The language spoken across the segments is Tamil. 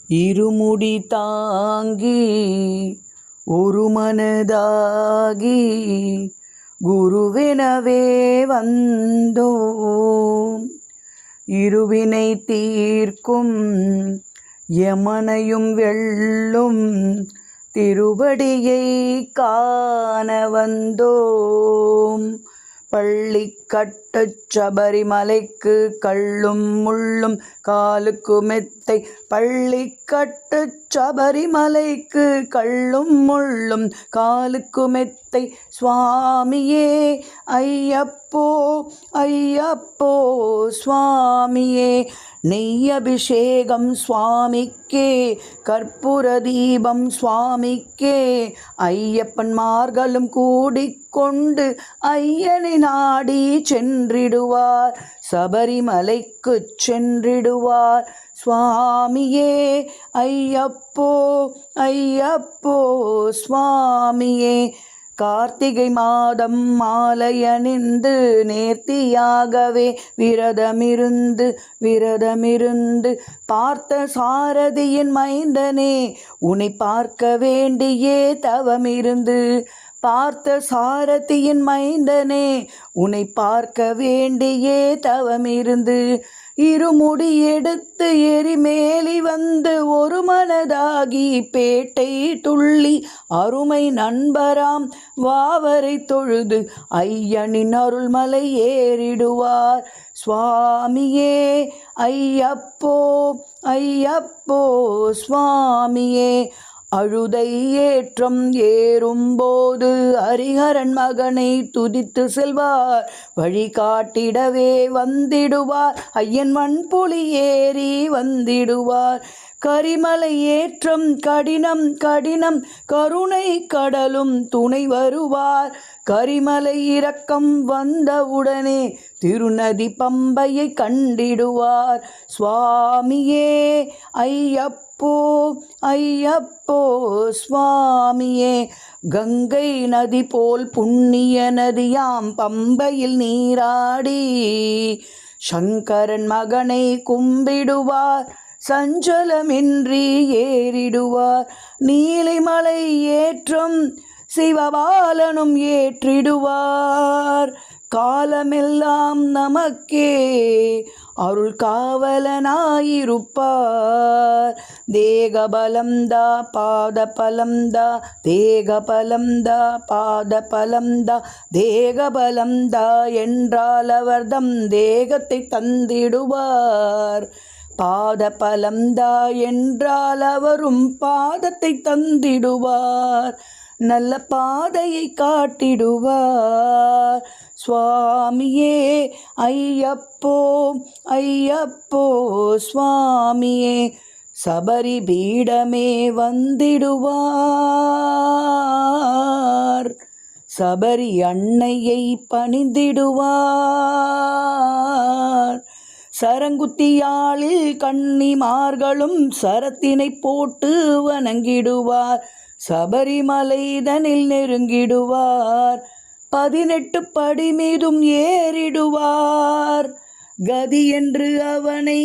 இருமுடி தாங்கி ஒரு மனதாகி குருவெனவே வந்தோம். இருவினை தீர்க்கும் யமனையும் வெல்லும் திருவடியை காண வந்தோம். பள்ளி கட்டச் சபரிமலைக்கு கள்ளும் முள்ளும் காலுக்கு மெத்தை. பள்ளி கட்டச் சபரிமலைக்கு கள்ளும் முள்ளும் காலுக்கு மெத்தை. சுவாமியே ஐயப்போ ஐயப்போ சுவாமியே. நெய் அபிஷேகம் சுவாமிக்கே, கற்பூர தீபம் சுவாமிக்கே. ஐயப்பன்மார்களும் கூடிக்கொண்டு ஐயனை நாடி சென்றிடுவார், சபரிமலைக்கு சென்றிடுவார். சுவாமியே ஐயப்போ ஐயப்போ சுவாமியே. கார்த்திகை மாதம் மாலை அணிந்து நேர்த்தியாகவே விரதமிருந்து பார்த்த சாரதியின் மைந்தனே, உன்னை பார்க்க வேண்டியே தவமிருந்து. பார்த்த சாரதியின் மைந்தனே, உன்னை பார்க்க வேண்டியே தவமிருந்து. இருமுடி எடுத்து எரிமேலி வந்து ஒரு மனதாகி பேட்டை துள்ளி அருமை நண்பராம் வாவரை தொழுது ஐயனின் அருள்மலை ஏறிடுவார். சுவாமியே ஐயப்போ ஐயப்போ சுவாமியே. அழுதை ஏற்றம் ஏறும்போது ஹரிஹரன் மகனை துதித்து செல்வார், வழிகாட்டிடவே வந்திடுவார். ஐயன் மண்புலி ஏறி வந்திடுவார். கரிமலை ஏற்றம் கடினம் கடினம் கருணை கடலும் துணை வருவார். கரிமலை இரக்கம் வந்தவுடனே திருநதி பம்பையை கண்டிடுவார். சுவாமியே ஐயப்போ ஐயப்போ சுவாமியே. கங்கை நதி போல் புண்ணிய நதியாம் பம்பையில் நீராடி சங்கரன் மகனை கும்பிடுவார், சஞ்சலமின்றி ஏறிடுவார். நீலிமலை ஏற்றம் சிவபாலனும் ஏற்றிடுவார். காலமெல்லாம் நமக்கே அருள் காவலனாயிருப்பார். தேகபலம்தா பாதபலம்தா தேகபலம்தா பாதபலம்தா. தேகபலம்தா என்றால் அவர்தம் தேகத்தை தந்திடுவார். பாதபலம்தா என்றால் அவரும் பாதத்தை தந்திடுவார். நல்ல பாதையை காட்டிடுவார். சுவாமியே ஐயப்போ ஐயப்போ சுவாமியே. சபரி பீடமே வந்திடுவார், சபரி அன்னையை பணிந்திடுவார். சரங்குத்தியாளில் கன்னிமார்களும் சரத்தினை போட்டு வணங்கிடுவார். சபரிமலைதனில் நெருங்கிடுவார். 18 படி மீதும் ஏறிடுவார். கதி என்று அவனை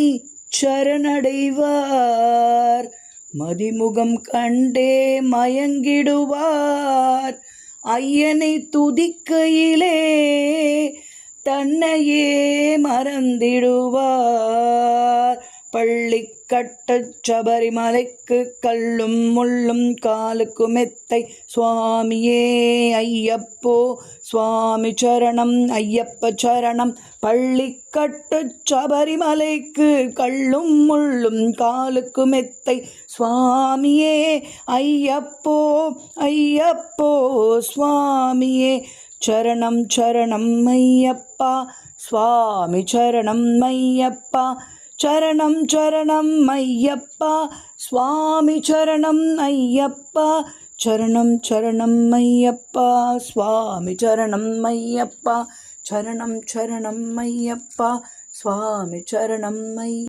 சரணடைவார். மதிமுகம் கண்டே மயங்கிடுவார். ஐயனை துதிக்கையிலே தன்னையே மறந்திடுவார். பள்ளி கட்டச் சபரிமலைக்கு கள்ளும் முள்ளும் காலுக்கு மெத்தை. சுவாமியே ஐயப்போ சுவாமி சரணம் ஐயப்ப சரணம். பள்ளி கட்டச் சபரிமலைக்கு கள்ளும் முள்ளும் காலுக்கு மெத்தை. சுவாமியே ஐயப்போ ஐயப்போ சுவாமியே. சரணம் சரணம் ஐயப்பா சுவாமி சரணம் ஐயப்பா. சரணம் சரணம் ஐயப்பா சுவாமி சரணம் ஐயப்பா. சரணம் சரணம் ஐயப்பா சுவாமி சரணம் ஐயப்பா. சரணம் சரணம் ஐயப்பா சுவாமி சரணம் ஐ